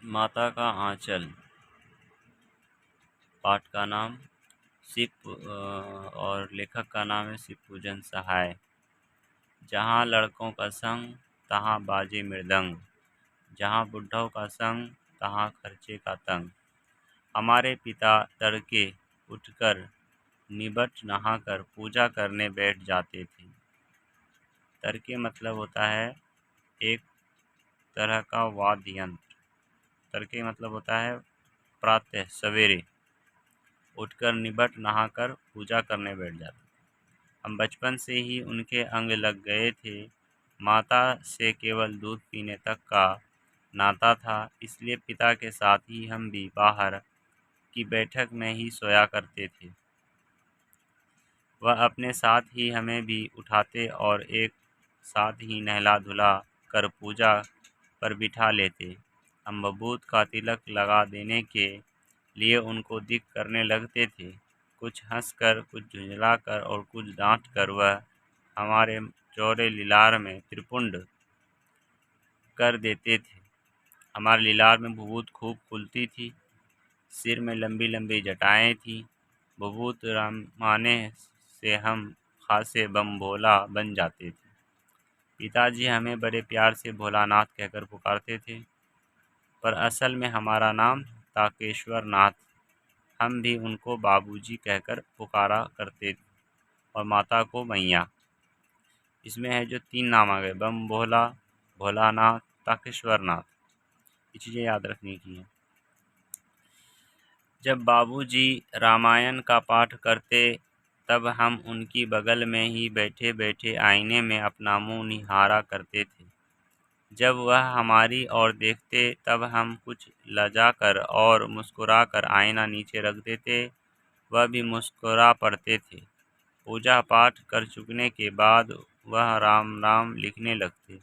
माता का आंचल। पाठ का नाम शिव और लेखक का नाम है शिव पूजन सहाय। जहाँ लड़कों का संग तहाँ बाजे मृदंग, जहाँ बुढ़ों का संग तहाँ खर्चे का तंग। हमारे पिता तड़के उठकर निबट नहाकर पूजा करने बैठ जाते थे। तड़के मतलब होता है एक तरह का वाद्य यंत्र। तड़के मतलब होता है प्रातः सवेरे उठकर निबट नहाकर पूजा करने बैठ जाते। हम बचपन से ही उनके अंग लग गए थे। माता से केवल दूध पीने तक का नाता था, इसलिए पिता के साथ ही हम भी बाहर की बैठक में ही सोया करते थे। वह अपने साथ ही हमें भी उठाते और एक साथ ही नहला धुला कर पूजा पर बिठा लेते। हम बबूत का तिलक लगा देने के लिए उनको दिक करने लगते थे। कुछ हंसकर, कुछ झुंझलाकर और कुछ डांट कर वह हमारे चौड़े लीलार में त्रिपुंड कर देते थे। हमारे लीलार में भभूत खूब खुलती थी। सिर में लंबी लंबी जटाएं थीं। भभूत रामाने से हम खासे बम भोला बन जाते थे। पिताजी हमें बड़े प्यार से भोलानाथ कहकर पुकारते थे, पर असल में हमारा नाम ताकेश्वर नाथ। हम भी उनको बाबूजी कहकर पुकारा करते थे और माता को मैया। इसमें है जो 3 नाम आ गए, बम भोला, भोलानाथ, ताकेश्वर नाथ। ये चीज़ें याद रखने की हैं। जब बाबूजी रामायण का पाठ करते तब हम उनकी बगल में ही बैठे बैठे आईने में अपना मुंह निहारा करते थे। जब वह हमारी ओर देखते तब हम कुछ लजाकर और मुस्कुराकर आईना नीचे रख देते। वह भी मुस्कुरा पड़ते थे। पूजा पाठ कर चुकने के बाद वह राम राम लिखने लगते।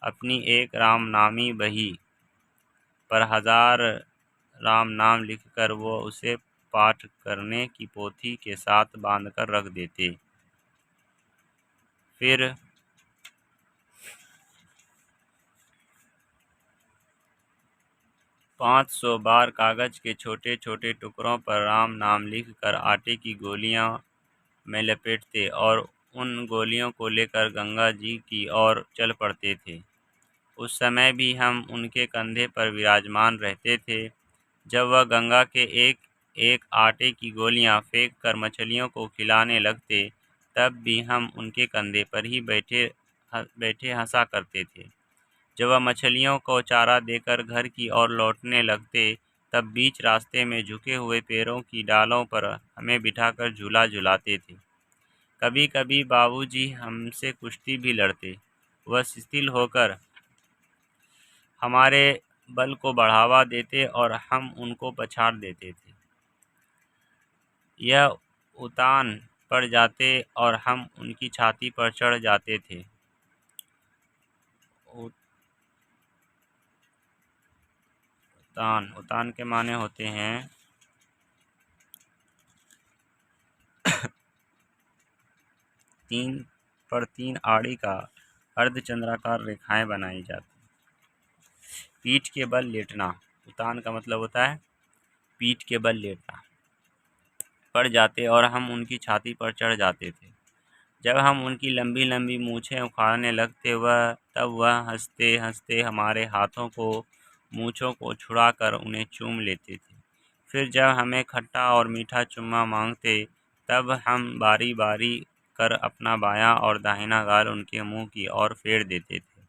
अपनी एक रामनामी बही पर 1000 राम नाम लिखकर वो उसे पाठ करने की पोथी के साथ बांधकर रख देते। फिर 500 बार कागज के छोटे छोटे टुकड़ों पर राम नाम लिखकर आटे की गोलियां में लपेटते और उन गोलियों को लेकर गंगा जी की ओर चल पड़ते थे। उस समय भी हम उनके कंधे पर विराजमान रहते थे। जब वह गंगा के एक एक आटे की गोलियां फेंक कर मछलियों को खिलाने लगते, तब भी हम उनके कंधे पर ही बैठे हंसा करते थे। जब वह मछलियों को चारा देकर घर की ओर लौटने लगते, तब बीच रास्ते में झुके हुए पेड़ों की डालों पर हमें बिठाकर झूला झुलाते थे। कभी कभी बाबूजी हमसे कुश्ती भी लड़ते। वह शिथिल होकर हमारे बल को बढ़ावा देते और हम उनको पछाड़ देते थे। यह उतान पड़ जाते और हम उनकी छाती पर चढ़ जाते थे। उतान उतान के माने होते हैं तीन आड़ी का अर्धचंद्राकार रेखाएं बनाई जाती। पीठ के बल लेटना। उतान का मतलब होता है पीठ के बल लेटना। पड़ जाते और हम उनकी छाती पर चढ़ जाते थे। जब हम उनकी लंबी लंबी मूछें उखाड़ने लगते तब वह हंसते हंसते हमारे हाथों को मूछों को छुड़ाकर उन्हें चूम लेते थे। फिर जब हमें खट्टा और मीठा चुम्मा मांगते, तब हम बारी बारी कर अपना बायां और दाहिना गाल उनके मुंह की ओर फेर देते थे।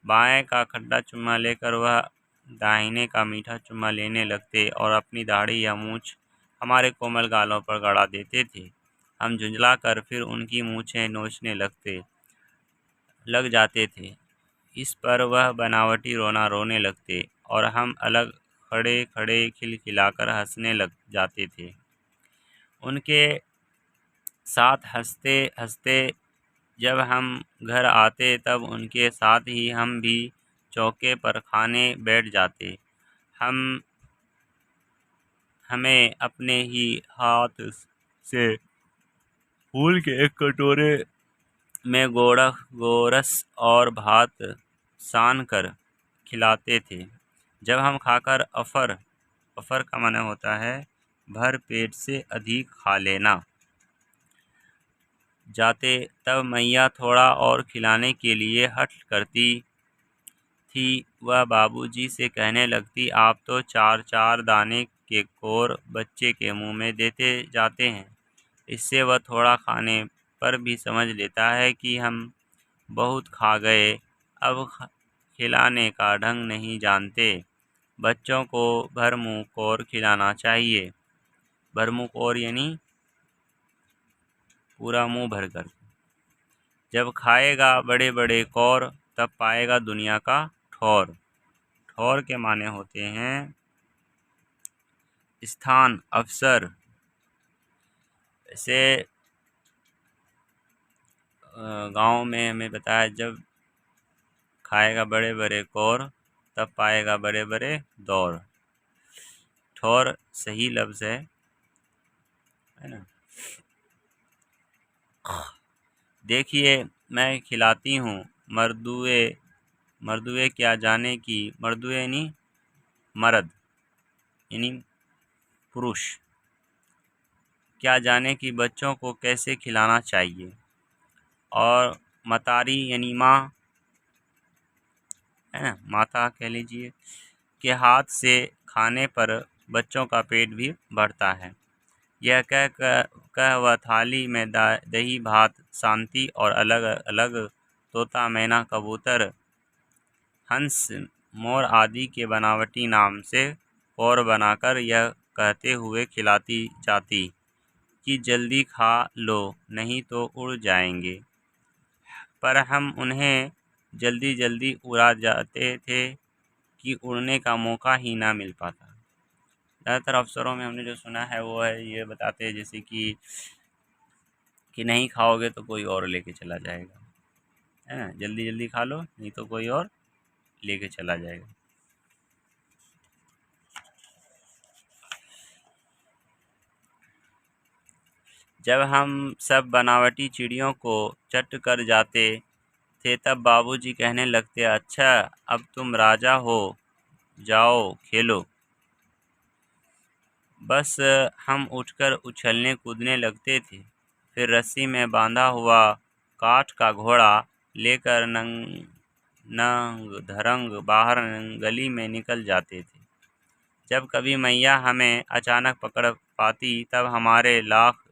बाएं का खट्टा चुम्मा लेकर वह दाहिने का मीठा चुम्मा लेने लगते और अपनी दाढ़ी या मूछ हमारे कोमल गालों पर गड़ा देते थे। हम झुंझला कर फिर उनकी मूछें नोचने लग जाते थे। इस पर वह बनावटी रोना रोने लगते और हम अलग खड़े खड़े खिलखिलाकर हंसने लग जाते थे। उनके साथ हंसते हंसते जब हम घर आते, तब उनके साथ ही हम भी चौके पर खाने बैठ जाते। हमें अपने ही हाथ से फूल के एक कटोरे में गोरस और भात सान कर खिलाते थे। जब हम खाकर अफर, अफर का माने होता है भर पेट से अधिक खा लेना जाते, तब मैया थोड़ा और खिलाने के लिए हठ करती थी। वह बाबूजी से कहने लगती, आप तो चार चार दाने के कोर बच्चे के मुंह में देते जाते हैं। इससे वह थोड़ा खाने पर भी समझ लेता है कि हम बहुत खा गए, अब खिलाने का ढंग नहीं जानते। बच्चों को भरमुंह कौर खिलाना चाहिए। भरमुंह कौर यानी पूरा मुंह भरकर। जब खाएगा बड़े बड़े कौर, तब पाएगा दुनिया का ठौर। ठौर के माने होते हैं स्थान, अवसर। ऐसे गांव में हमें बताया, जब खाएगा बड़े बड़े कौर, तब पाएगा बड़े बड़े दौर। ठौर सही लफ्ज़ है ना। देखिए मैं खिलाती हूँ मर्दुए, मर्दुए क्या जाने की, मर्दुए यानी मर्द यानी पुरुष, क्या जाने कि बच्चों को कैसे खिलाना चाहिए। और मतारी यानी माँ है ना, माता कह लीजिए, के हाथ से खाने पर बच्चों का पेट भी भरता है। यह कह वह थाली में दही भात शांति और अलग अलग तोता मैना कबूतर हंस मोर आदि के बनावटी नाम से कौर बनाकर यह कहते हुए खिलाती जाती कि जल्दी खा लो नहीं तो उड़ जाएंगे। पर हम उन्हें जल्दी जल्दी उड़ा जाते थे कि उड़ने का मौका ही ना मिल पाता। ज़्यादातर अवसरों में हमने जो सुना है वो है, ये बताते हैं जैसे कि नहीं खाओगे तो कोई और लेके चला जाएगा, है ना, जल्दी जल्दी खा लो नहीं तो कोई और लेके चला जाएगा। जब हम सब बनावटी चिड़ियों को चट कर जाते थे, तब बाबूजी कहने लगते, अच्छा अब तुम राजा हो, जाओ खेलो। बस हम उठकर उछलने कूदने लगते थे। फिर रस्सी में बांधा हुआ काठ का घोड़ा लेकर नंग धरंग बाहर गली में निकल जाते थे। जब कभी मैया हमें अचानक पकड़ पाती, तब हमारे लाख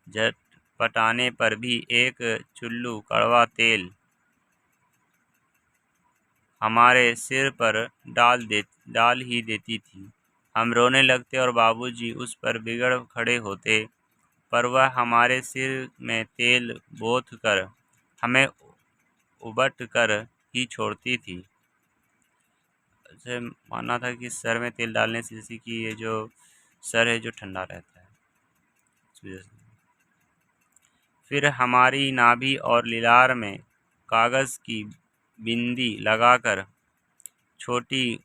झटपटाने पर भी एक चुल्लू कड़वा तेल हमारे सिर पर डाल ही देती थी। हम रोने लगते और बाबूजी उस पर बिगड़ खड़े होते, पर वह हमारे सिर में तेल बोथ कर हमें उबट कर ही छोड़ती थी। ऐसे मानना था कि सर में तेल डालने से जैसे कि ये जो सर है जो ठंडा रहता है, इस वजह से। फिर हमारी नाभि और लिलार में कागज़ की बिंदी लगाकर छोटी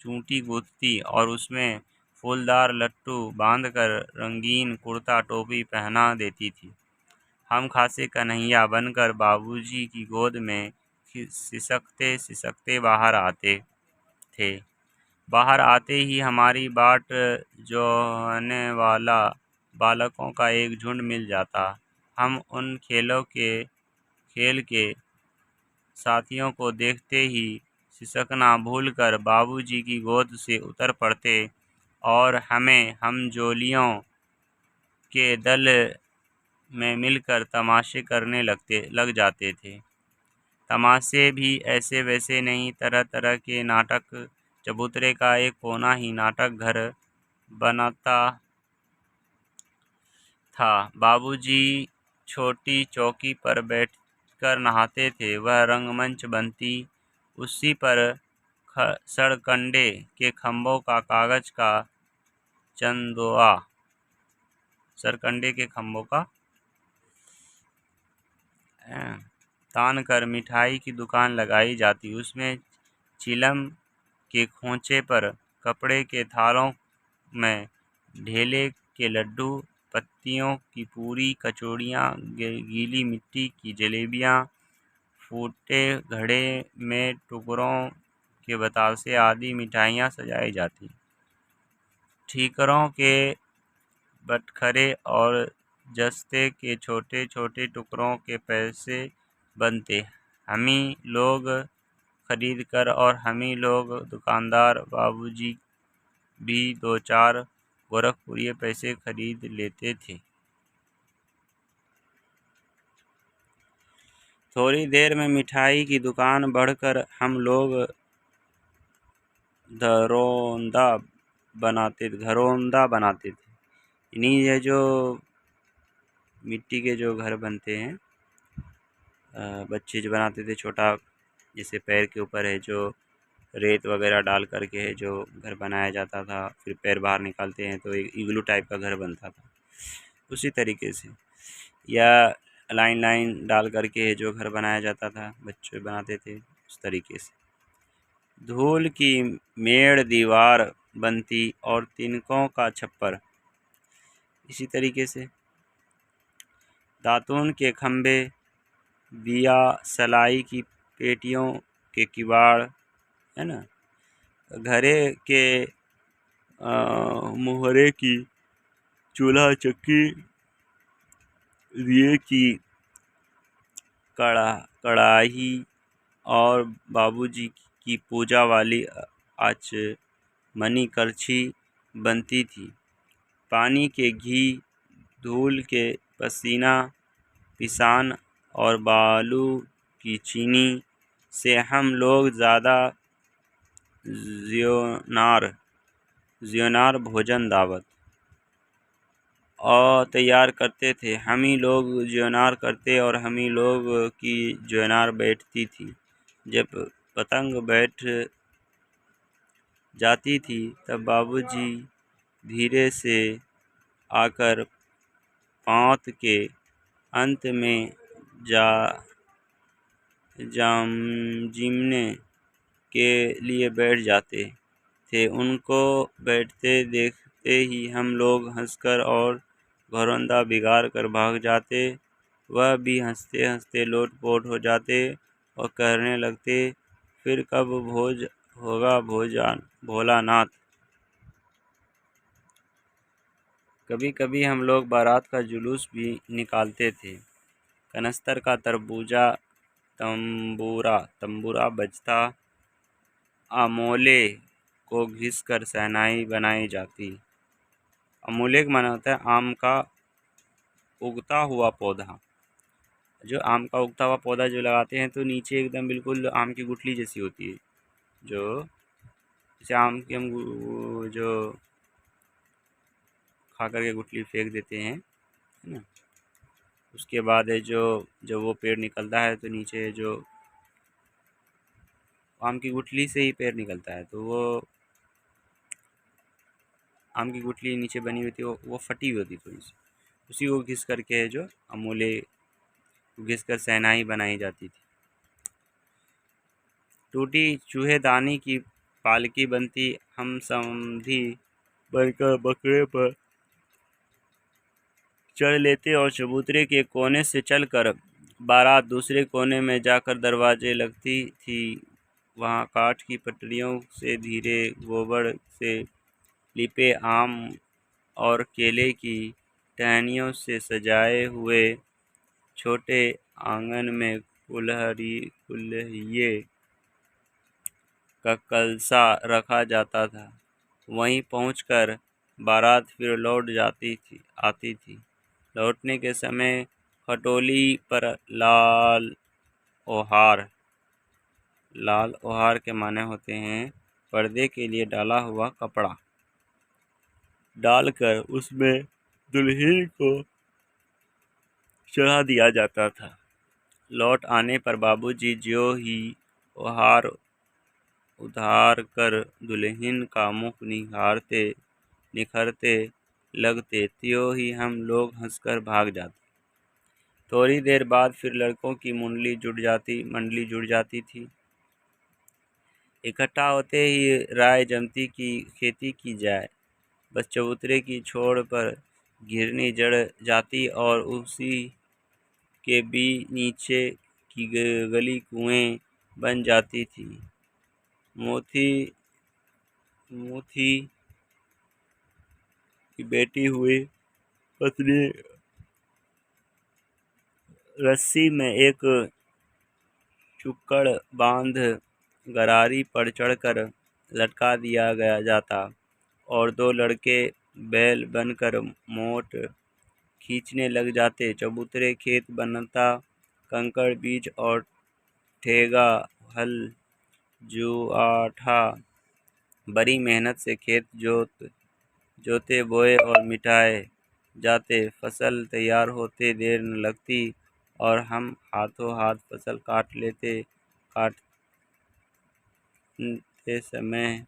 चूंटी गूंथती और उसमें फूलदार लट्टू बांधकर रंगीन कुर्ता टोपी पहना देती थी। हम खासे कन्हैया बनकर बाबूजी की गोद में सिसकते सिसकते बाहर आते थे। बाहर आते ही हमारी बाट जोहने वाला बालकों का एक झुंड मिल जाता। हम उन खेल के साथियों को देखते ही सिसकना भूलकर बाबूजी की गोद से उतर पड़ते और हम जोलियों के दल में मिलकर तमाशे करने लग जाते थे। तमाशे भी ऐसे वैसे नहीं, तरह तरह के नाटक। चबूतरे का एक कोना ही नाटक घर बनाता था। बाबूजी छोटी चौकी पर बैठकर नहाते थे, वह रंगमंच बनती। उसी पर सरकंडे के खंभों का कागज का चंदोआ, सरकंडे के खंभों का तान कर मिठाई की दुकान लगाई जाती। उसमें चिलम के खोंचे पर कपड़े के थालों में ढेले के लड्डू, पत्तियों की पूरी, कचौड़ियाँ, गीली मिट्टी की जलेबियाँ, फूटे घड़े में टुकड़ों के बतासे आदि मिठाइयाँ सजाई जाती। ठीकरों के बटखरे और जस्ते के छोटे छोटे टुकड़ों के पैसे बनते। हमी लोग खरीद कर और हमी लोग दुकानदार बाबूजी भी 2-4 गोरखपुरिये पैसे खरीद लेते थे। थोड़ी देर में मिठाई की दुकान बढ़कर हम लोग घरौंदा बनाते थे। इन्हीं ये जो मिट्टी के जो घर बनते हैं, बच्चे जो बनाते थे, छोटा जैसे पैर के ऊपर है जो रेत वगैरह डाल करके है जो घर बनाया जाता था, फिर पैर बाहर निकालते हैं तो एक इग्लू टाइप का घर बनता था, उसी तरीके से। या लाइन लाइन डाल करके जो घर बनाया जाता था, बच्चे बनाते थे उस तरीके से। धूल की मेड़ दीवार बनती और तिनकों का छप्पर, इसी तरीके से। दातून के खंभे, दिया सलाई की पेटियों के किवाड़, है ना, घरे के मोहरे की, चूल्हा चक्की, दिए की कड़ाही और बाबूजी की पूजा वाली आचमनी करछी बनती थी। पानी के घी, धूल के पसीना, पिसान और बालू की चीनी से हम लोग ज़्यादा ज़ियोनार भोजन दावत और तैयार करते थे। हम ही लोग ज़ियोनार करते और हम ही लोग की ज़ियोनार बैठती थी। जब पतंग बैठ जाती थी तब बाबूजी धीरे से आकर पाँत के अंत में जिमने के लिए बैठ जाते थे। उनको बैठते देखते ही हम लोग हंसकर और घरौंदा बिगाड़ कर भाग जाते। वह भी हंसते हंसते लोटपोट हो जाते और कहने लगते, फिर कब भोज होगा भोलानाथ। कभी कभी हम लोग बारात का जुलूस भी निकालते थे। कनस्तर का तंबूरा बजता, अमोले को घिसकर शहनाई बनाई जाती। अमोले का माना होता है आम का उगता हुआ पौधा। जो आम का उगता हुआ पौधा जो लगाते हैं तो नीचे एकदम बिल्कुल आम की गुठली जैसी होती है, जो जैसे आम की हम जो खा करके गुठली फेंक देते हैं, है ना। उसके बाद है जो जब वो पेड़ निकलता है तो नीचे जो आम की गुठली से ही पेड़ निकलता है, तो वो आम की गुठली नीचे बनी हुई थी, वो फटी हुई होती थोड़ी सी, उसी को घिस करके है जो अमूले घिस कर शहनाई बनाई जाती थी। टूटी चूहेदानी की पालकी बनती। हम समधी बनकर बकरे पर चढ़ लेते और चबूतरे के कोने से चलकर बारात दूसरे कोने में जाकर दरवाजे लगती थी। वहाँ काठ की पटरियों से धीरे गोबर से लिपे आम और केले की टहनियों से सजाए हुए छोटे आंगन में कुल्हिये का कलसा रखा जाता था। वहीं पहुंचकर बारात फिर लौट आती थी। लौटने के समय खटोली पर लाल ओहार के माने होते हैं पर्दे के लिए डाला हुआ कपड़ा, डालकर उसमें दुल्हन को चढ़ा दिया जाता था। लौट आने पर बाबूजी ज्यों ही ओहार उधार कर दुल्हन का मुख निखरते लगते, त्यों ही हम लोग हंसकर भाग जाते। थोड़ी देर बाद फिर लड़कों की मंडली जुट जाती थी। इकट्ठा होते ही राय जमती की खेती की जाए। बस चबूतरे की छोर पर घिरनी जड़ जाती और उसी के भी नीचे की गली कुएं बन जाती थी। मोती की बैठी हुई पत्नी रस्सी में एक चुक्कड़ बांध गरारी पर चढ़कर लटका दिया गया जाता और दो लड़के बैल बनकर मोट खींचने लग जाते। चबूतरे खेत बनता, कंकड़ बीज और ठेगा हल जुआठा बड़ी मेहनत से खेत जोते बोए और मिटाए जाते। फसल तैयार होते देर न लगती और हम हाथों हाथ फसल काटते समय